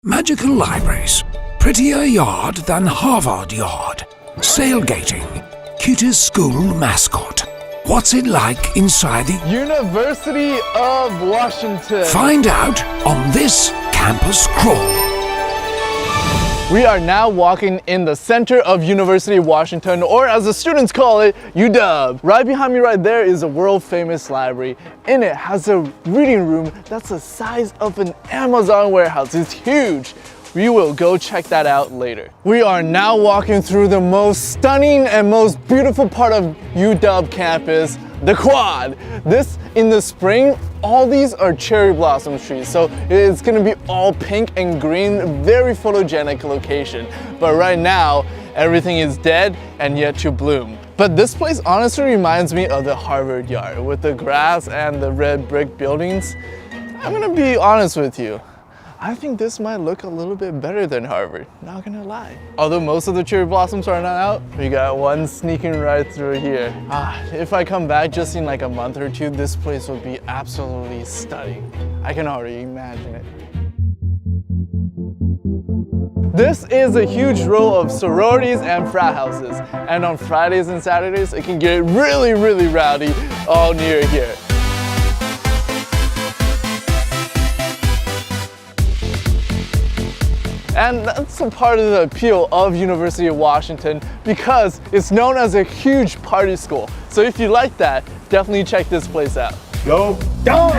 Magical libraries, prettier yard than Harvard Yard. Sailgating, cutest school mascot. What's it like inside the University of Washington? Find out on this campus crawl. We are now walking in the center of University of Washington, or as the students call it, UW. Right behind me right there is a world-famous library. In it has a reading room that's the size of an Amazon warehouse. It's huge. We will go check that out later. We are now walking through the most stunning and most beautiful part of UW campus, the quad. This, in the spring, all these are cherry blossom trees, so it's gonna be all pink and green, very photogenic location. But right now, everything is dead and yet to bloom. But this place honestly reminds me of the Harvard Yard with the grass and the red brick buildings. I'm gonna be honest with you. I think this might look a little bit better than Harvard, not gonna lie. Although most of the cherry blossoms are not out, we got one sneaking right through here. If I come back just in like a month or two, this place will be absolutely stunning. I can already imagine it. This is a huge row of sororities and frat houses. And on Fridays and Saturdays, it can get really, really rowdy all near here. And that's a part of the appeal of University of Washington because it's known as a huge party school. So if you like that, definitely check this place out. Go Dogs!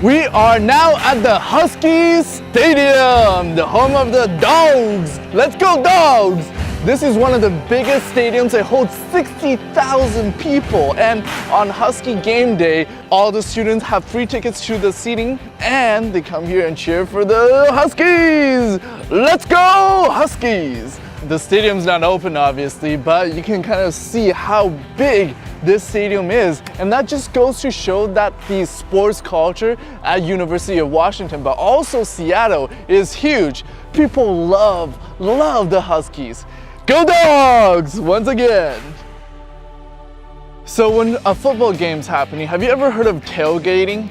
We are now at the Husky Stadium, the home of the Dogs. Let's go Dogs! This is one of the biggest stadiums. It holds 60,000 people, and on Husky game day, all the students have free tickets to the seating and they come here and cheer for the Huskies! Let's go Huskies! The stadium's not open obviously, but you can kind of see how big this stadium is, and that just goes to show that the sports culture at University of Washington, but also Seattle, is huge. People love the Huskies. Go Dogs! Once again. So when a football game's happening, have you ever heard of tailgating?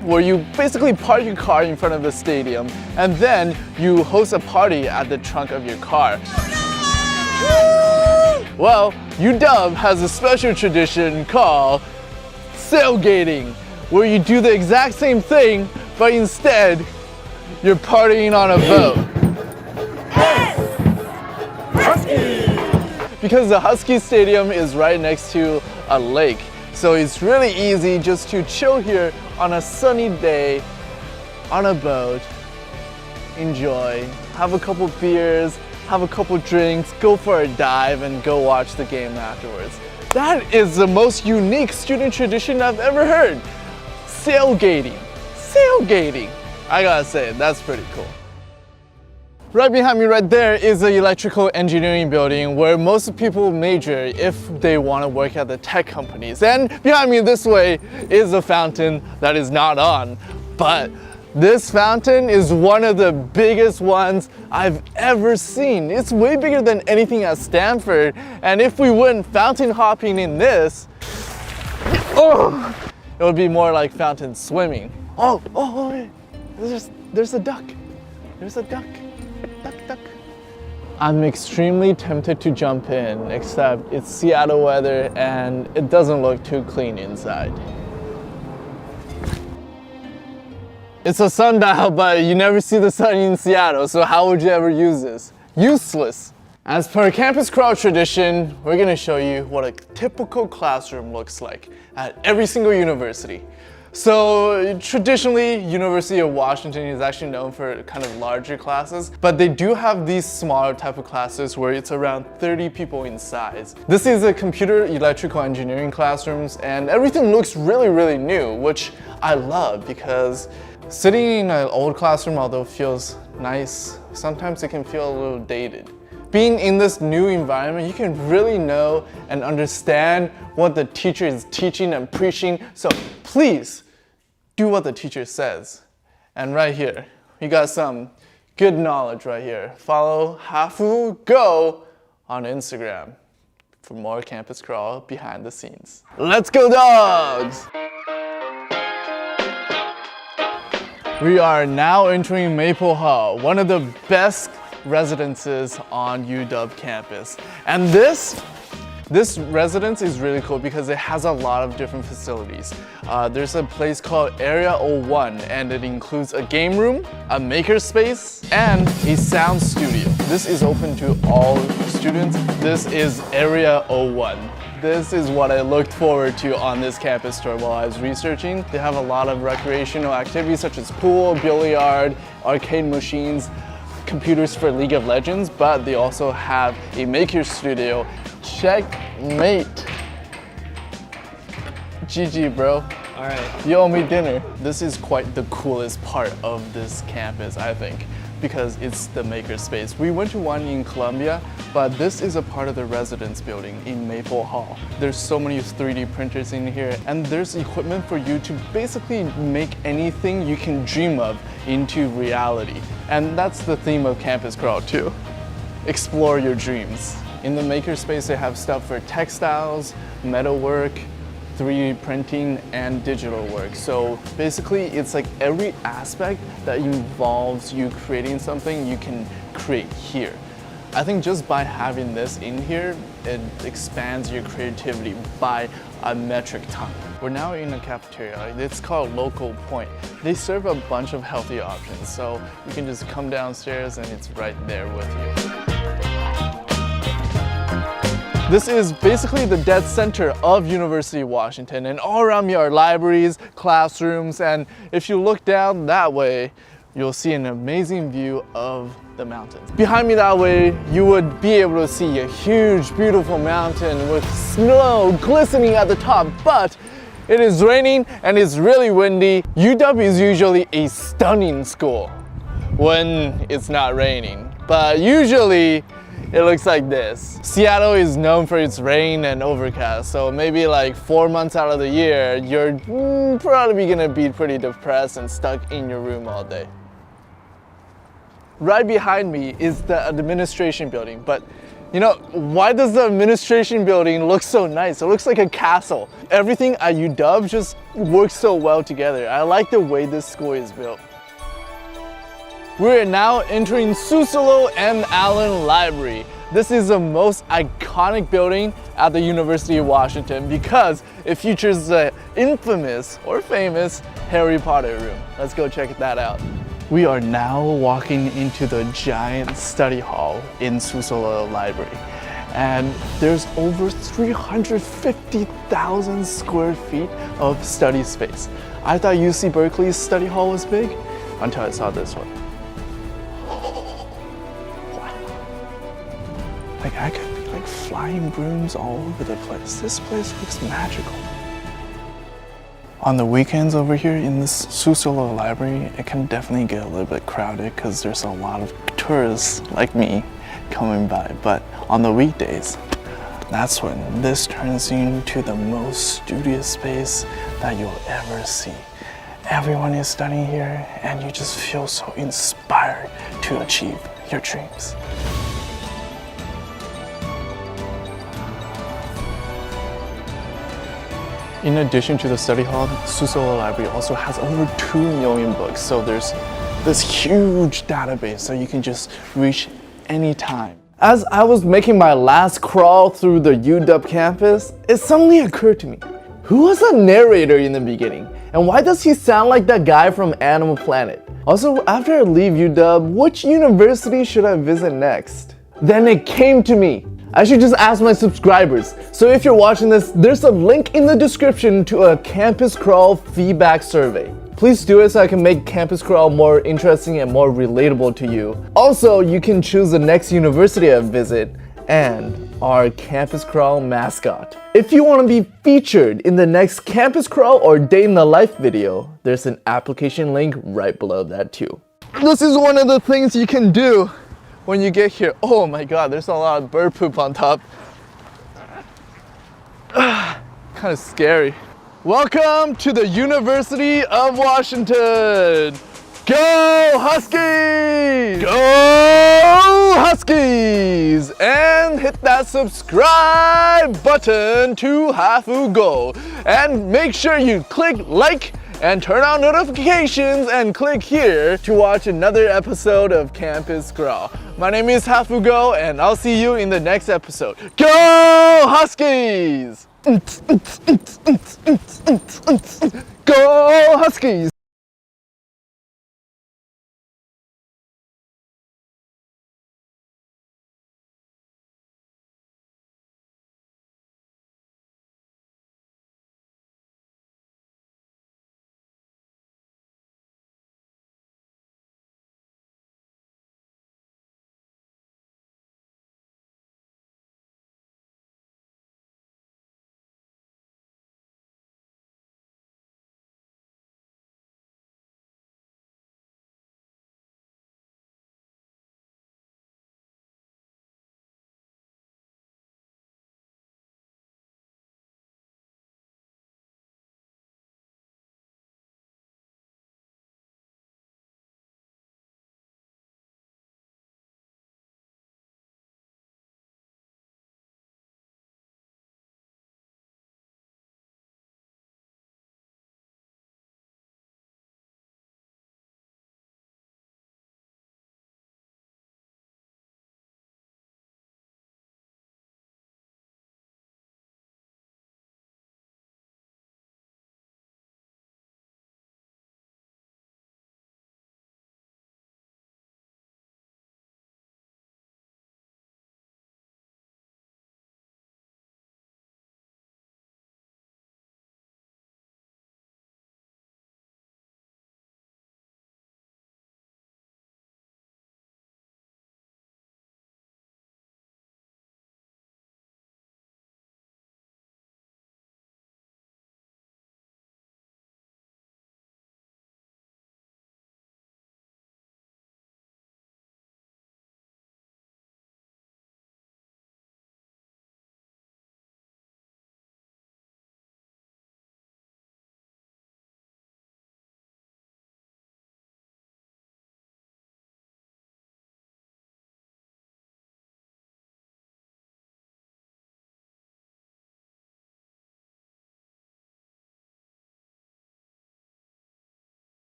Where you basically park your car in front of the stadium and then you host a party at the trunk of your car. Well, UW has a special tradition called sailgating, where you do the exact same thing, but instead, you're partying on a boat. Because the Husky Stadium is right next to a lake, so it's really easy just to chill here on a sunny day on a boat, enjoy, have a couple beers, have a couple drinks, go for a dive, and go watch the game afterwards. That is the most unique student tradition I've ever heard. Sailgating. Sailgating. I gotta say, that's pretty cool. Right behind me right there is the electrical engineering building where most people major if they want to work at the tech companies. And behind me this way is a fountain that is not on. But this fountain is one of the biggest ones I've ever seen. It's way bigger than anything at Stanford. And if we went fountain hopping in this, it would be more like fountain swimming. Wait. There's a duck. There's a duck. Duck. I'm extremely tempted to jump in, except it's Seattle weather and it doesn't look too clean inside. It's a sundial, but you never see the sun in Seattle, so how would you ever use this? Useless. As per campus crawl tradition, we're gonna show you what a typical classroom looks like at every single university. So traditionally, University of Washington is actually known for kind of larger classes, but they do have these smaller type of classes where it's around 30 people in size. This is a computer electrical engineering classrooms, and everything looks really, really new, which I love because sitting in an old classroom, although it feels nice, sometimes it can feel a little dated. Being in this new environment, you can really know and understand what the teacher is teaching and preaching. So please do what the teacher says. And right here, we got some good knowledge right here. Follow Hafu Go on Instagram for more campus crawl behind the scenes. Let's go Dogs! We are now entering Maple Hall, one of the best residences on UW campus. And this residence is really cool because it has a lot of different facilities. There's a place called Area 01, and it includes a game room, a makerspace, and a sound studio. This is open to all students. This is Area 01. This is what I looked forward to on this campus tour while I was researching. They have a lot of recreational activities such as pool, billiard, arcade machines, computers for League of Legends, but they also have a maker studio. Checkmate. GG, bro. All right. You owe me dinner. This is quite the coolest part of this campus, I think, because it's the makerspace. We went to one in Columbia, but this is a part of the residence building in Maple Hall. There's so many 3D printers in here, and there's equipment for you to basically make anything you can dream of into reality. And that's the theme of Campus Crawl too. Explore your dreams. In the makerspace, they have stuff for textiles, metalwork, 3D printing, and digital work. So basically, it's like every aspect that involves you creating something, you can create here. I think just by having this in here, it expands your creativity by a metric ton. We're now in a cafeteria. It's called Local Point. They serve a bunch of healthy options, so you can just come downstairs and it's right there with you. This is basically the dead center of University of Washington, and all around me are libraries, classrooms, and if you look down that way, you'll see an amazing view of the mountains. Behind me that way, you would be able to see a huge, beautiful mountain with snow glistening at the top, but it is raining and it's really windy. UW is usually a stunning school when it's not raining, but usually it looks like this. Seattle is known for its rain and overcast, so maybe like 4 months out of the year, you're probably gonna be pretty depressed and stuck in your room all day. Right behind me is the administration building, but you know, why does the administration building look so nice? It looks like a castle. Everything at UW just works so well together. I like the way this school is built. We're now entering Susilo M. Allen Library. This is the most iconic building at the University of Washington because it features the infamous or famous Harry Potter room. Let's go check that out. We are now walking into the giant study hall in Susilo Library. And there's over 350,000 square feet of study space. I thought UC Berkeley's study hall was big until I saw this one. Like I could be like flying brooms all over the place. This place looks magical. On the weekends over here in this Susilo library, it can definitely get a little bit crowded because there's a lot of tourists like me coming by. But on the weekdays, that's when this turns into the most studious space that you'll ever see. Everyone is studying here and you just feel so inspired to achieve your dreams. In addition to the study hall, Susilo Library also has over 2 million books, so there's this huge database that you can just reach anytime. As I was making my last crawl through the UW campus, it suddenly occurred to me, who was the narrator in the beginning? And why does he sound like that guy from Animal Planet? Also, after I leave UW, which university should I visit next? Then it came to me. I should just ask my subscribers. So if you're watching this, there's a link in the description to a Campus Crawl feedback survey. Please do it so I can make Campus Crawl more interesting and more relatable to you. Also, you can choose the next university I visit and our Campus Crawl mascot. If you want to be featured in the next Campus Crawl or Day in the Life video, there's an application link right below that too. This is one of the things you can do when you get here. Oh my god, there's a lot of bird poop on top. Kind of scary. Welcome to the University of Washington. Go Huskies! Go Huskies! And hit that subscribe button to Hafu Go. And make sure you click like and turn on notifications and click here to watch another episode of Campus Grow. My name is Hafu and I'll see you in the next episode. Go Huskies! Go Huskies!